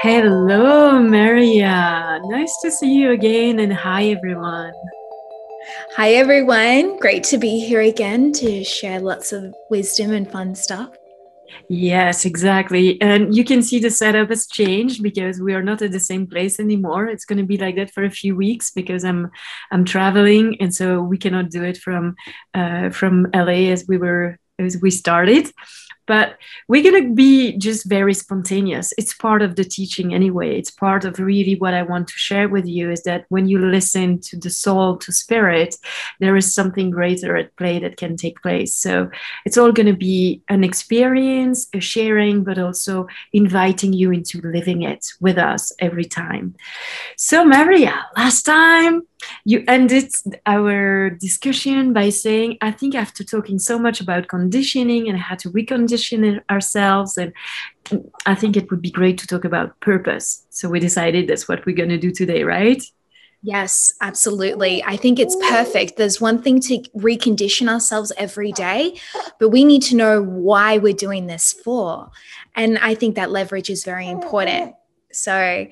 Hello, Maria. Nice to see you again, and hi, everyone. Hi, everyone. Great to be here again to share lots of wisdom and fun stuff. Yes, exactly. And you can see the setup has changed because we are not at the same place anymore. It's going to be like that for a few weeks because I'm traveling, and so we cannot do it from LA as we started. But we're going to be just very spontaneous. It's part of the teaching anyway. It's part of really what I want to share with you is that when you listen to the soul, to spirit, there is something greater at play that can take place. So it's all going to be an experience, a sharing, but also inviting you into living it with us every time. So, Maria, last time you ended our discussion by saying, I think after talking so much about conditioning and how to recondition ourselves, and I think it would be great to talk about purpose. So, we decided that's what we're going to do today, right? Yes, absolutely. I think it's perfect. There's one thing to recondition ourselves every day, but we need to know why we're doing this for. And I think that leverage is very important. So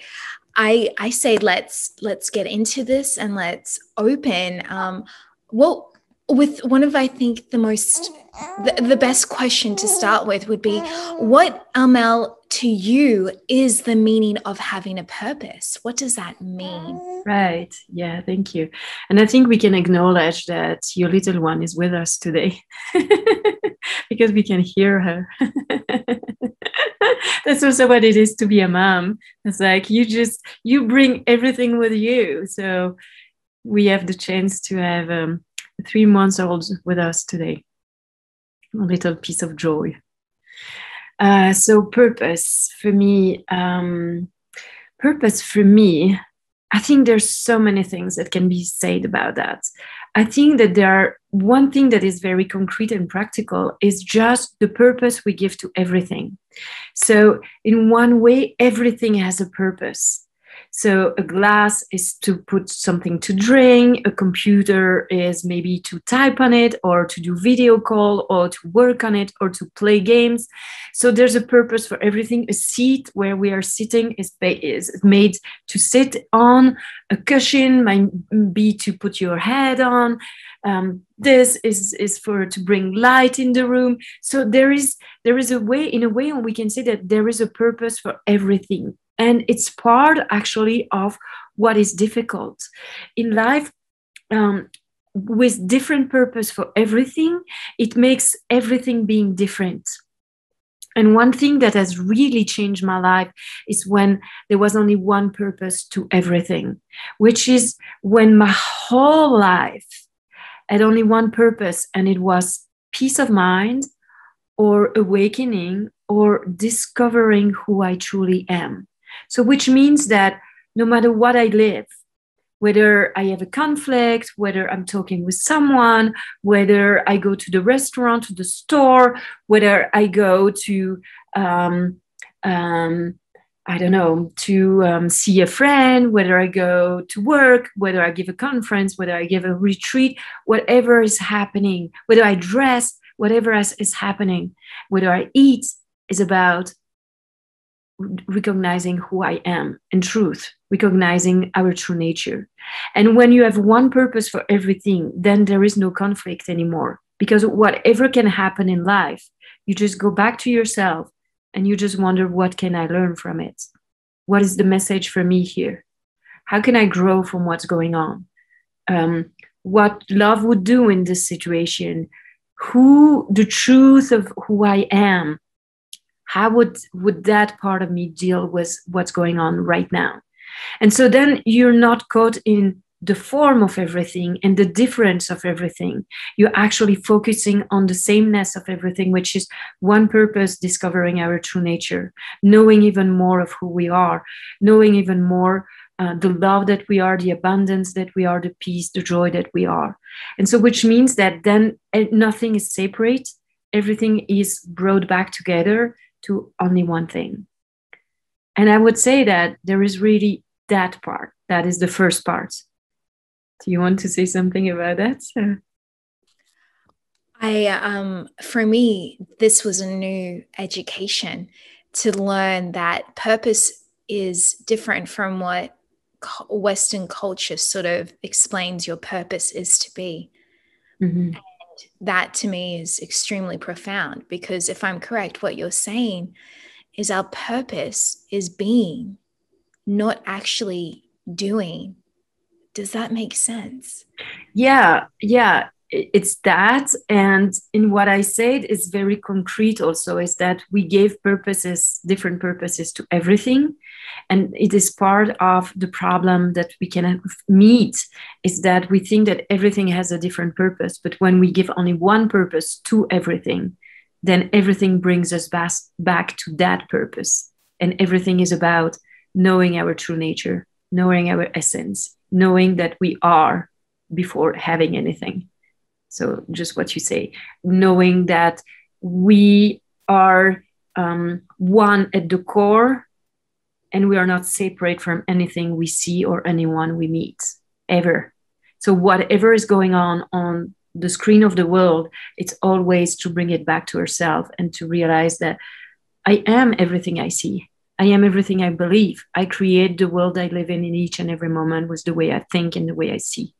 I say let's get into this and let's open. Well, with one of I think the best question to start with would be, what, Armelle, to you is the meaning of having a purpose? What does that mean? Right. Yeah, thank you. And I think we can acknowledge that your little one is with us today because we can hear her. That's also what it is to be a mom. It's like you bring everything with you. So we have the chance to have a 3 months old with us today. A little piece of joy. So purpose for me, I think there's so many things that can be said about that. I think that there are one thing that is very concrete and practical is just the purpose we give to everything. So in one way, everything has a purpose. So a glass is to put something to drink, a computer is maybe to type on it or to do video call or to work on it or to play games. So there's a purpose for everything. A seat where we are sitting is made to sit on. A cushion might be to put your head on. This is for to bring light in the room. So there is a way, in a way, we can say that there is a purpose for everything. And it's part actually of what is difficult in life. With different purpose for everything, it makes everything being different. And one thing that has really changed my life is when there was only one purpose to everything, which is when my whole life had only one purpose, and it was peace of mind or awakening or discovering who I truly am. So, which means that no matter what I live, whether I have a conflict, whether I'm talking with someone, whether I go to the restaurant, to the store, whether I go to, um, um, I don't know, to see a friend, whether I go to work, whether I give a conference, whether I give a retreat, whatever is happening, whether I dress, whatever is happening, whether I eat, is about recognizing who I am in truth, recognizing our true nature. And when you have one purpose for everything, then there is no conflict anymore. Because whatever can happen in life, you just go back to yourself and you just wonder, what can I learn from it? What is the message for me here? How can I grow from what's going on? What love would do in this situation? Who the truth of who I am, how would that part of me deal with what's going on right now? And so then you're not caught in the form of everything and the difference of everything. You're actually focusing on the sameness of everything, which is one purpose: discovering our true nature, knowing even more of who we are, knowing even more the love that we are, the abundance that we are, the peace, the joy that we are. And so, which means that then nothing is separate, everything is brought back together to only one thing. And I would say that there is really that part. That is the first part. Do you want to say something about that? For me, this was a new education to learn that purpose is different from what Western culture sort of explains your purpose is to be. Mm-hmm. That to me is extremely profound, because if I'm correct, what you're saying is our purpose is being, not actually doing. Does that make sense? Yeah, it's that. And in what I said is very concrete also, is that we gave purposes, different purposes to everything. And it is part of the problem that we can meet, is that we think that everything has a different purpose. But when we give only one purpose to everything, then everything brings us back to that purpose. And everything is about knowing our true nature, knowing our essence, knowing that we are before having anything. So just what you say, knowing that we are one at the core, and we are not separate from anything we see or anyone we meet ever. So whatever is going on the screen of the world, it's always to bring it back to ourselves and to realize that I am everything I see. I am everything I believe. I create the world I live in each and every moment with the way I think and the way I see.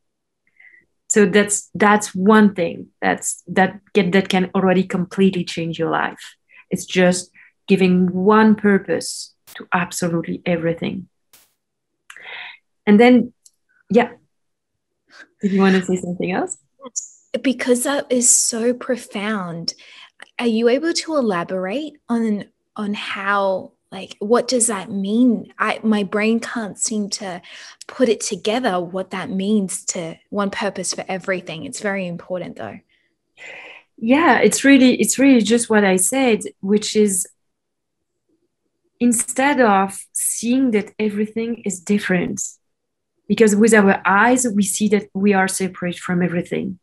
So that's one thing that can already completely change your life. It's just giving one purpose to absolutely everything. And then, yeah. Did you want to say something else? Because that is so profound. Are you able to elaborate on how, like, what does that mean? My brain can't seem to put it together, what that means to one purpose for everything. It's very important though. Yeah, it's really just what I said, which is, instead of seeing that everything is different, because with our eyes, we see that we are separate from everything.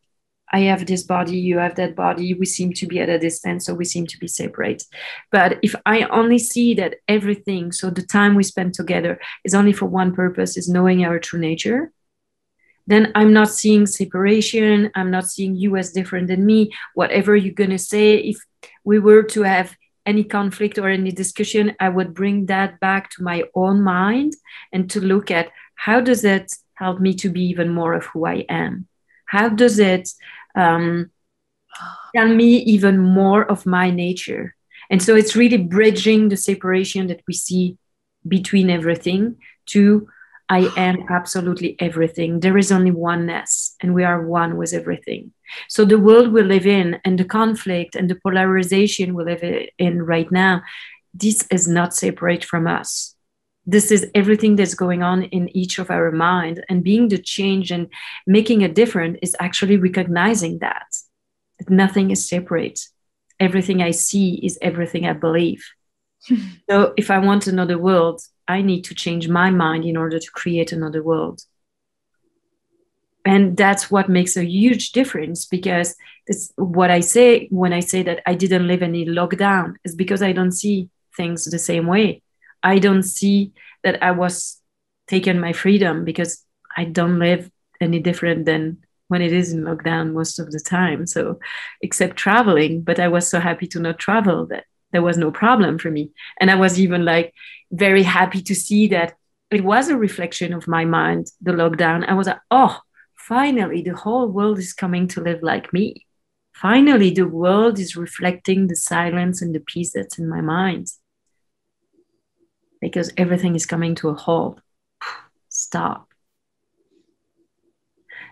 I have this body, you have that body, we seem to be at a distance, so we seem to be separate. But if I only see that everything, so the time we spend together is only for one purpose, is knowing our true nature, then I'm not seeing separation. I'm not seeing you as different than me. Whatever you're going to say, if we were to have any conflict or any discussion, I would bring that back to my own mind and to look at, how does it help me to be even more of who I am? How does it tell me even more of my nature? And so it's really bridging the separation that we see between everything to, I am absolutely everything. There is only oneness, and we are one with everything. So the world we live in, and the conflict and the polarization we live in right now, this is not separate from us. This is everything that's going on in each of our mind, and being the change and making a difference is actually recognizing that nothing is separate. Everything I see is everything I believe. So if I want another world, I need to change my mind in order to create another world. And that's what makes a huge difference, because it's what I say when I say that I didn't live any lockdown, is because I don't see things the same way. I don't see that I was taken my freedom, because I don't live any different than when it is in lockdown most of the time. So except traveling, but I was so happy to not travel that there was no problem for me. And I was even like very happy to see that it was a reflection of my mind, the lockdown. I was like, oh, finally, the whole world is coming to live like me. Finally, the world is reflecting the silence and the peace that's in my mind. Because everything is coming to a halt. Stop.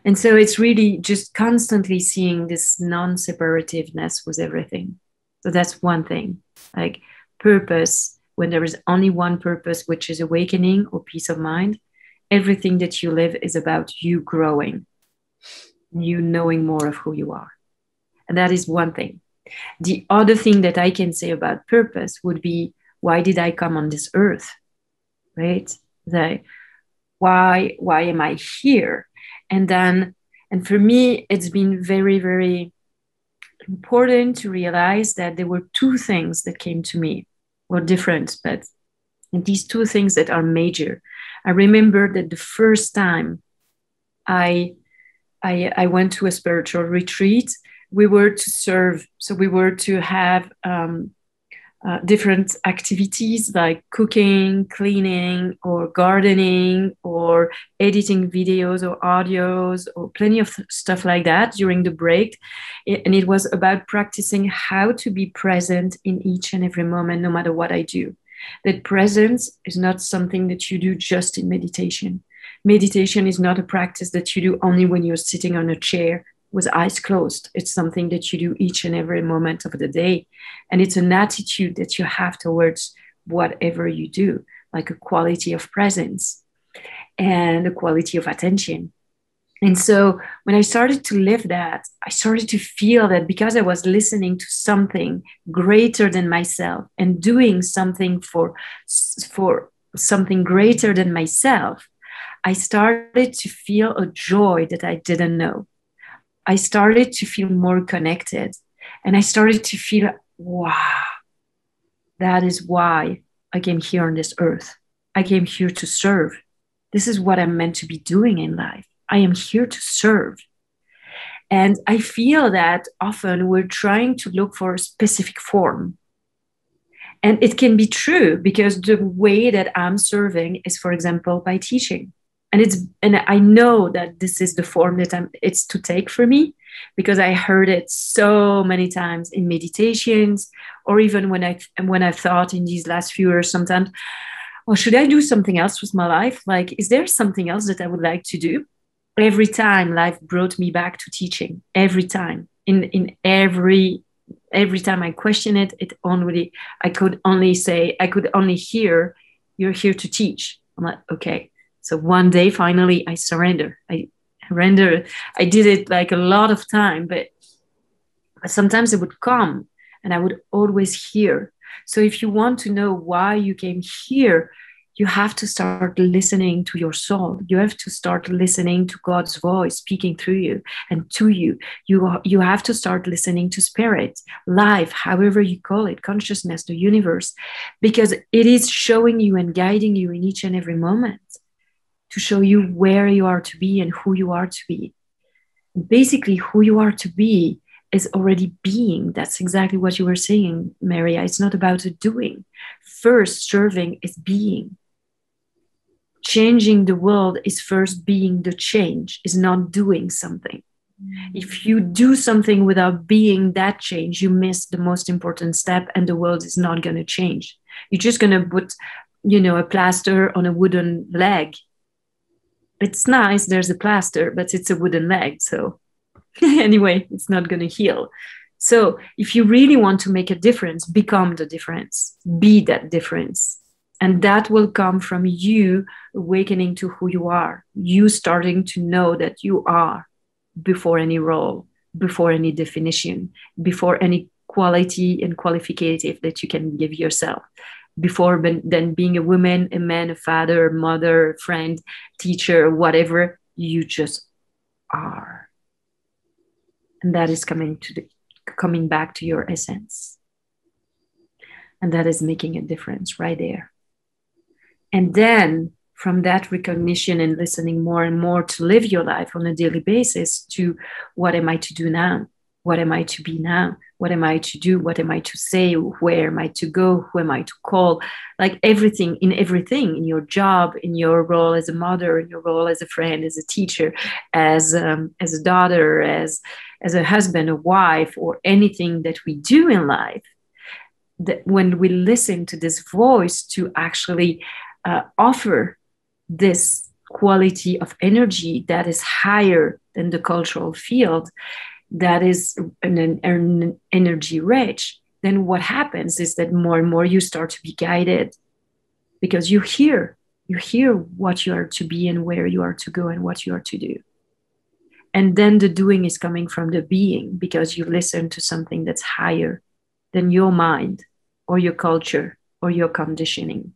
And so it's really just constantly seeing this non-separativeness with everything. So that's one thing. Like purpose, when there is only one purpose, which is awakening or peace of mind, everything that you live is about you growing, you knowing more of who you are. And that is one thing. The other thing that I can say about purpose would be, why did I come on this earth? Right? Why am I here? And for me, it's been very, very important to realize that there were two things that came to me, were different, but these two things that are major. I remember that the first time I went to a spiritual retreat, we were to serve. So we were to have different activities like cooking, cleaning, or gardening, or editing videos or audios, or plenty of stuff like that during the break. And it was about practicing how to be present in each and every moment, no matter what I do. That presence is not something that you do just in meditation. Meditation is not a practice that you do only when you're sitting on a chair with eyes closed. It's something that you do each and every moment of the day. And it's an attitude that you have towards whatever you do, like a quality of presence and a quality of attention. And so when I started to live that, I started to feel that because I was listening to something greater than myself and doing something for something greater than myself, I started to feel a joy that I didn't know. I started to feel more connected. And I started to feel, wow, that is why I came here on this earth. I came here to serve. This is what I'm meant to be doing in life. I am here to serve. And I feel that often we're trying to look for a specific form. And it can be true because the way that I'm serving is, for example, by teaching. And I know that this is the form that it's to take for me, because I heard it so many times in meditations, or even when I thought in these last few years sometimes, well, should I do something else with my life? Like, is there something else that I would like to do? Every time life brought me back to teaching. Every time, in every time I question it, I could only hear, you're here to teach. I'm like, okay. So one day, finally, I surrender. I did it like a lot of time, but sometimes it would come and I would always hear. So if you want to know why you came here, you have to start listening to your soul. You have to start listening to God's voice speaking through you and to you. You have to start listening to spirit, life, however you call it, consciousness, the universe, because it is showing you and guiding you in each and every moment to show you where you are to be and who you are to be. Basically, who you are to be is already being. That's exactly what you were saying, Maria. It's not about a doing. First, serving is being. Changing the world is first being the change, is not doing something. If you do something without being that change, you miss the most important step, and the world is not going to change. You're just going to put, a plaster on a wooden leg. It's nice, there's a plaster, but it's a wooden leg. So anyway, it's not going to heal. So if you really want to make a difference, become the difference, be that difference. And that will come from you awakening to who you are, you starting to know that you are, before any role, before any definition, before any quality and qualificative that you can give yourself, before then being a woman, a man, a father, a mother, a friend, teacher, whatever, you just are. And that is coming back to your essence. And that is making a difference right there. And then from that recognition and listening more and more to live your life on a daily basis to, what am I to do now? What am I to be now? What am I to do? What am I to say? Where am I to go? Who am I to call? Like everything, in your job, in your role as a mother, in your role as a friend, as a teacher, as a daughter, as a husband, a wife, or anything that we do in life, that when we listen to this voice to actually offer this quality of energy that is higher than the cultural field, that is an energy rich, then what happens is that more and more you start to be guided, because you hear what you are to be and where you are to go and what you are to do. And then the doing is coming from the being, because you listen to something that's higher than your mind or your culture or your conditioning.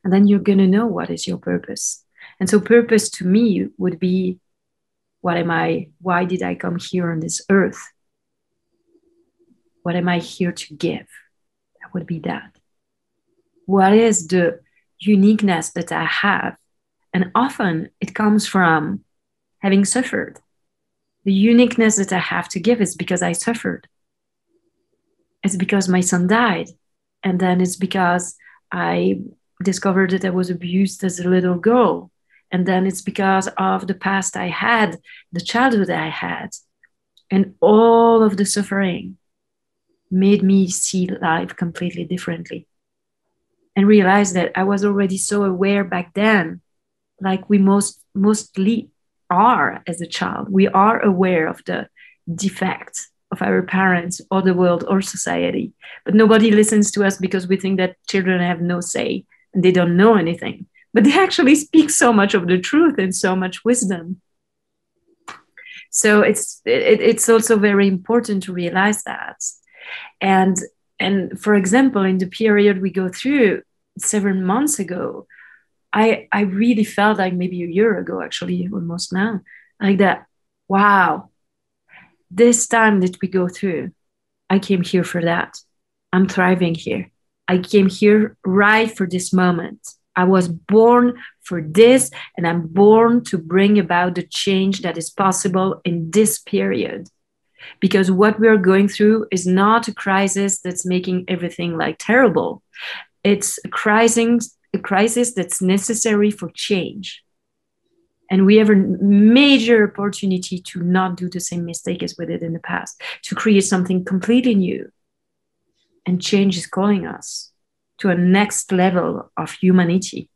And then you're going to know what is your purpose. And so purpose to me would be, what am I? Why did I come here on this earth? What am I here to give? That would be that. What is the uniqueness that I have? And often it comes from having suffered. The uniqueness that I have to give is because I suffered. It's because my son died. And then it's because I discovered that I was abused as a little girl. And then it's because of the past I had, the childhood I had. And all of the suffering made me see life completely differently and realize that I was already so aware back then, like we mostly are as a child. We are aware of the defects of our parents or the world or society, but nobody listens to us because we think that children have no say and they don't know anything. But they actually speak so much of the truth and so much wisdom. So it's also very important to realize that. And for example, in the period we go through 7 months ago, I really felt like maybe a year ago, actually, almost now, like that. Wow, this time that we go through, I came here for that. I'm thriving here. I came here right for this moment. I was born for this, and I'm born to bring about the change that is possible in this period. Because what we're going through is not a crisis that's making everything like terrible. It's a crisis that's necessary for change. And we have a major opportunity to not do the same mistake as we did in the past, to create something completely new. And change is calling us to a next level of humanity,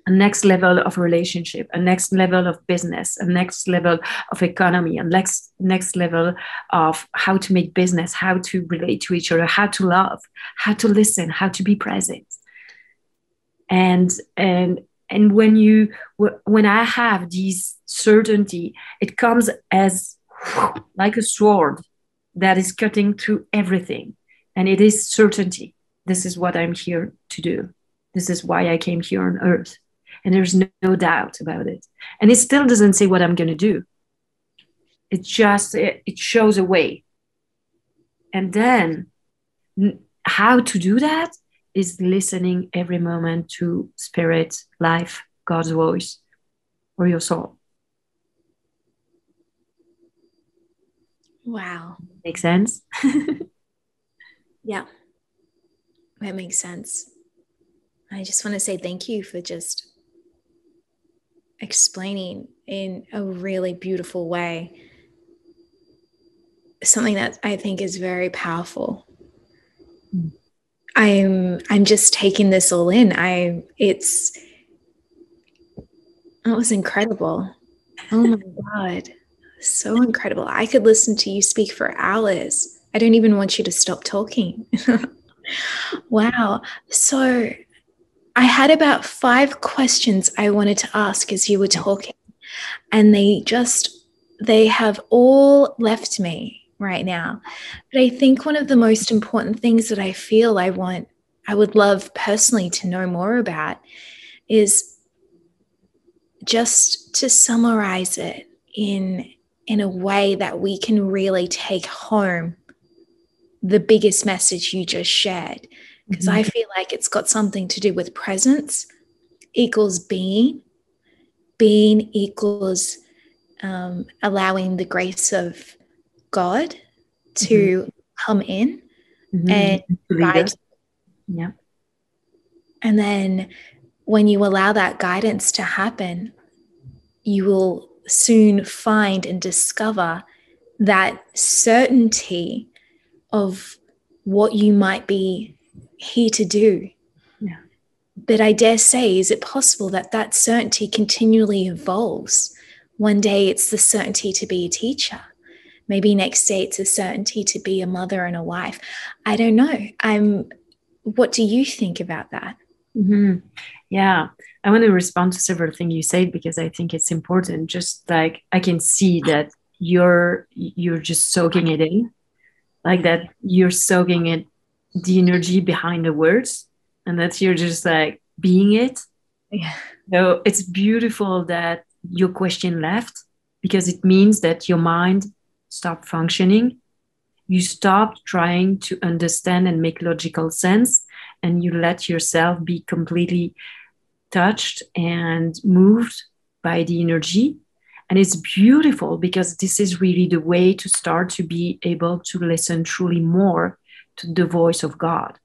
a next level of relationship, a next level of business, a next level of economy, a next level of how to make business, how to relate to each other, how to love, how to listen, how to be present. And when I have this certainty, it comes as like a sword that is cutting through everything. And it is certainty. This is what I'm here to do. This is why I came here on earth. And there's no doubt about it. And it still doesn't say what I'm going to do. It shows a way. And then how to do that is listening every moment to spirit, life, God's voice, or your soul. Wow. Make sense? Yeah, that makes sense. I just want to say thank you for just explaining in a really beautiful way something that I think is very powerful. I'm just taking this all in. It was incredible. Oh my God. So incredible. I could listen to you speak for hours. I don't even want you to stop talking. Wow. So I had about 5 questions I wanted to ask as you were talking, and they have all left me right now. But I think one of the most important things that I feel I would love personally to know more about is just to summarize it in a way that we can really take home the biggest message you just shared. Because I feel like it's got something to do with presence equals being equals allowing the grace of God to come in and guide. Yeah. And then when you allow that guidance to happen, you will soon find and discover that certainty of what you might be here to do. Yeah. But I dare say, is it possible that certainty continually evolves? One day it's the certainty to be a teacher. Maybe next day it's a certainty to be a mother and a wife. I don't know. What do you think about that? Yeah, I want to respond to several things you said because I think it's important. Just like I can see that you're just soaking it in, like that you're soaking it, the energy behind the words, and that you're just like being it. Yeah. So it's beautiful that your question left because it means that your mind stopped functioning. You stopped trying to understand and make logical sense, and you let yourself be completely touched and moved by the energy. And it's beautiful because this is really the way to start to be able to listen truly more to the voice of God.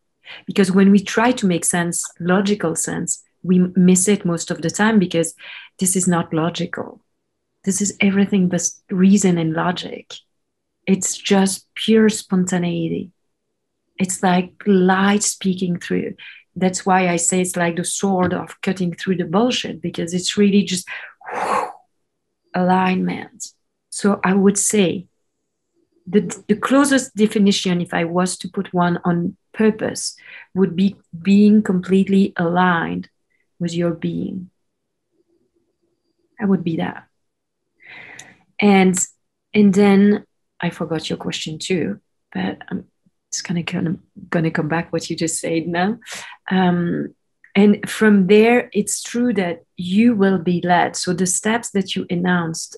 Because when we try to make sense, logical sense, we miss it most of the time because this is not logical. This is everything but reason and logic. It's just pure spontaneity. It's like light speaking through. That's why I say it's like the sword of cutting through the bullshit, because it's really just alignment. So I would say the closest definition, if I was to put one on purpose, would be being completely aligned with your being. I would be that. And then I forgot your question too, but I'm just gonna come back what you just said now. And from there, it's true that you will be led. So the steps that you announced,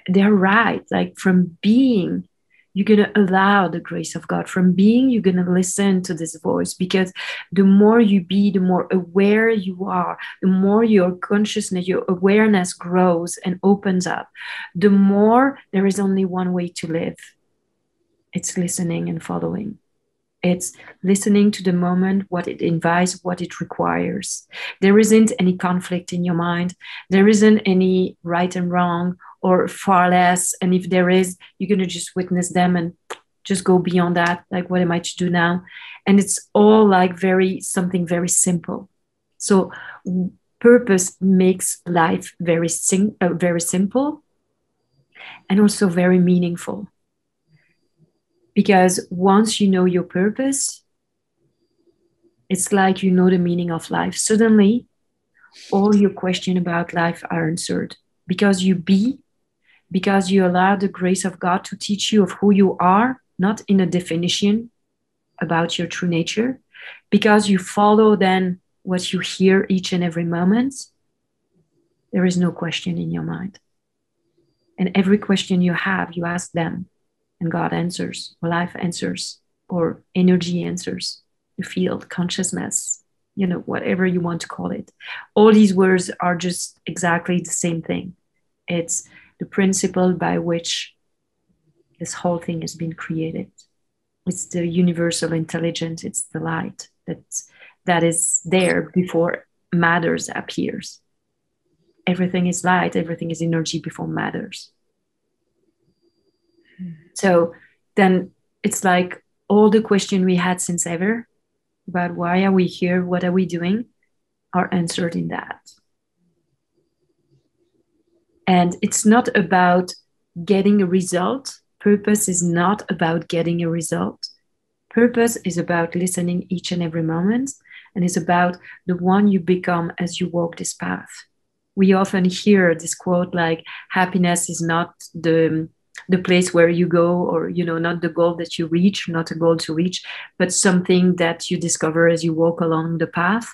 they're right. Like from being, you're going to allow the grace of God. From being, you're going to listen to this voice, because the more you be, the more aware you are, the more your consciousness, your awareness grows and opens up, the more there is only one way to live. It's listening and following. It's listening to the moment, what it invites, what it requires. There isn't any conflict in your mind. There isn't any right and wrong or far less. And if there is, you're going to just witness them and just go beyond that. Like, what am I to do now? And it's all like something very simple. So purpose makes life very simple and also very meaningful. Because once you know your purpose, it's like you know the meaning of life. Suddenly, all your questions about life are answered. Because because you allow the grace of God to teach you of who you are, not in a definition about your true nature. Because you follow then what you hear each and every moment, there is no question in your mind. And every question you have, you ask them. And God answers, or life answers, or energy answers, the field, consciousness, whatever you want to call it. All these words are just exactly the same thing. It's the principle by which this whole thing has been created. It's the universal intelligence. It's the light that is there before matters appears. Everything is light. Everything is energy before matters. So then it's like all the questions we had since ever about why are we here, what are we doing, are answered in that. And it's not about getting a result. Purpose is not about getting a result. Purpose is about listening each and every moment, and it's about the one you become as you walk this path. We often hear this quote like, happiness is not the place where you go, or not the goal that you reach, not a goal to reach, but something that you discover as you walk along the path.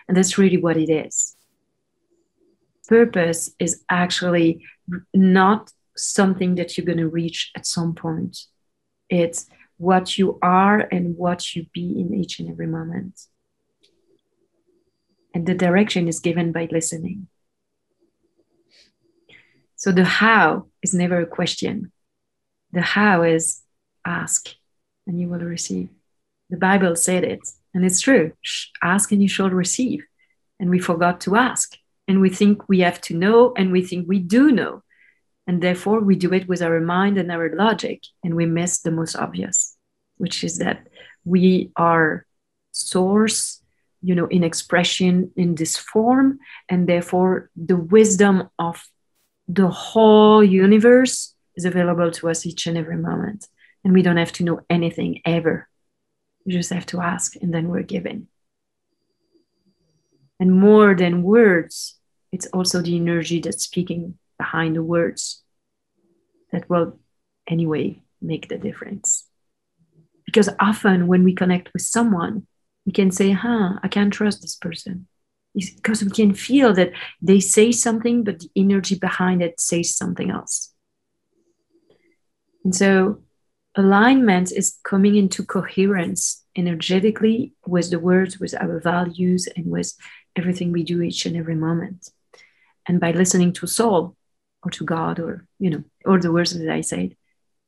And that's really what it is. Purpose is actually not something that you're going to reach at some point. It's what you are and what you be in each and every moment. And the direction is given by listening. So the how is never a question. The how is ask and you will receive. The Bible said it, and it's true. Ask and you shall receive. And we forgot to ask. And we think we have to know, and we think we do know. And therefore we do it with our mind and our logic. And we miss the most obvious, which is that we are source, in expression in this form. And therefore the wisdom of the whole universe is available to us each and every moment. And we don't have to know anything ever. We just have to ask, and then we're given. And more than words, it's also the energy that's speaking behind the words that will anyway make the difference. Because often when we connect with someone, we can say, I can't trust this person. It's because we can feel that they say something, but the energy behind it says something else. And so alignment is coming into coherence energetically with the words, with our values, and with everything we do each and every moment. And by listening to soul, or to God, or, all the words that I said.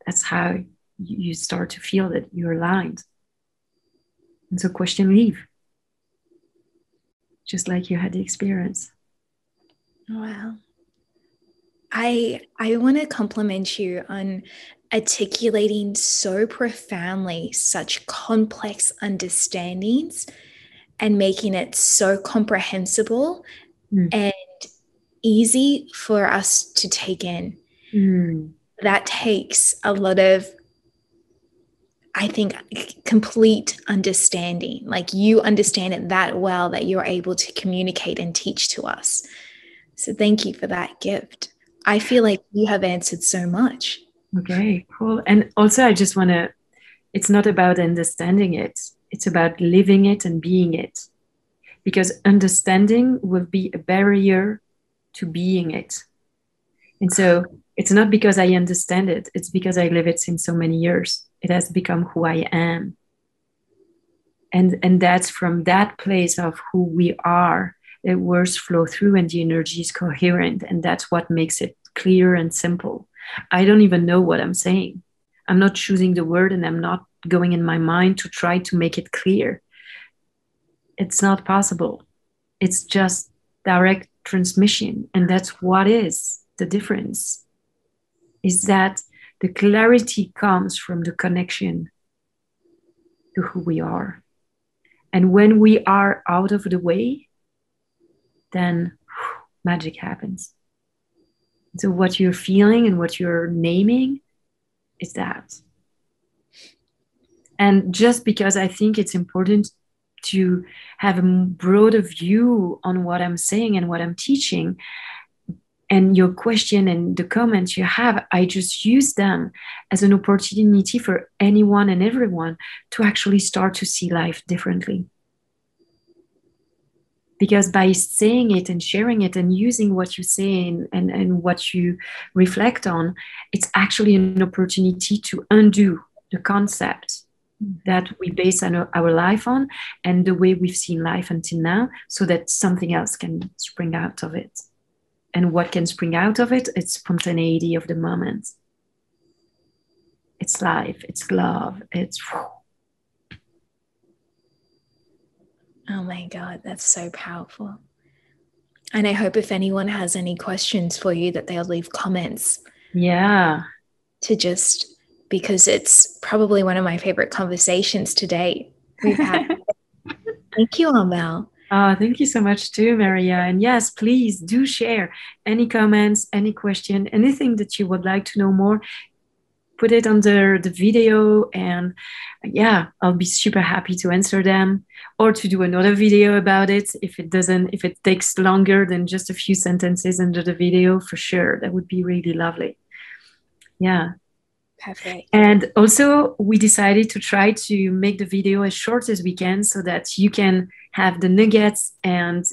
That's how you start to feel that you're aligned. And so question leave, just like you had the experience. Wow. I want to compliment you on articulating so profoundly such complex understandings and making it so comprehensible and easy for us to take in. That takes a lot of, I think, complete understanding. Like, you understand it that well that you're able to communicate and teach to us. So thank you for that gift. I feel like you have answered so much. Okay, cool. And also, I just want to, it's not about understanding it, it's about living it and being it. Because understanding will be a barrier to being it. And so it's not because I understand it, it's because I live it since so many years. It has become who I am. And that's from that place of who we are that words flow through and the energy is coherent. And that's what makes it clear and simple. I don't even know what I'm saying. I'm not choosing the word, and I'm not going in my mind to try to make it clear. It's not possible. It's just direct transmission. And that's what is the difference, is that the clarity comes from the connection to who we are. And when we are out of the way, then magic happens. So what you're feeling and what you're naming is that. And just because I think it's important to have a broader view on what I'm saying and what I'm teaching, and your question and the comments you have, I just use them as an opportunity for anyone and everyone to actually start to see life differently. Because by saying it and sharing it and using what you say and what you reflect on, it's actually an opportunity to undo the concept that we base our life on and the way we've seen life until now, so that something else can spring out of it. And what can spring out of it? It's spontaneity of the moment. It's life, it's love, it's... Oh my God, that's so powerful. And I hope if anyone has any questions for you that they'll leave comments. Yeah. Because it's probably one of my favorite conversations to date we've had. Thank you, Armelle. Oh, thank you so much too, Maria. And yes, please do share any comments, any question, anything that you would like to know more. Put it under the video, and yeah, I'll be super happy to answer them, or to do another video about it if it takes longer than just a few sentences under the video. For sure, that would be really lovely. Yeah. Perfect. And also, we decided to try to make the video as short as we can, so that you can have the nuggets and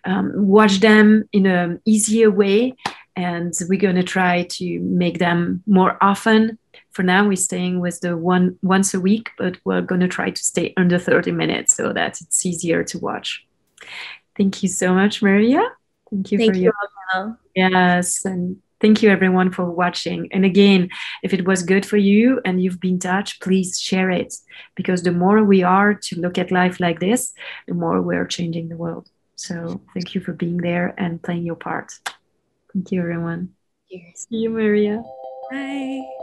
watch them in an easier way. And we're going to try to make them more often. For now, we're staying with the once a week, but we're going to try to stay under 30 minutes so that it's easier to watch. Thank you so much, Maria. Thank you for your... Armelle. Yes, and thank you everyone for watching. And again, if it was good for you and you've been touched, please share it, because the more we are to look at life like this, the more we're changing the world. So thank you for being there and playing your part. Thank you, everyone. Thank you. See you, Maria. Bye.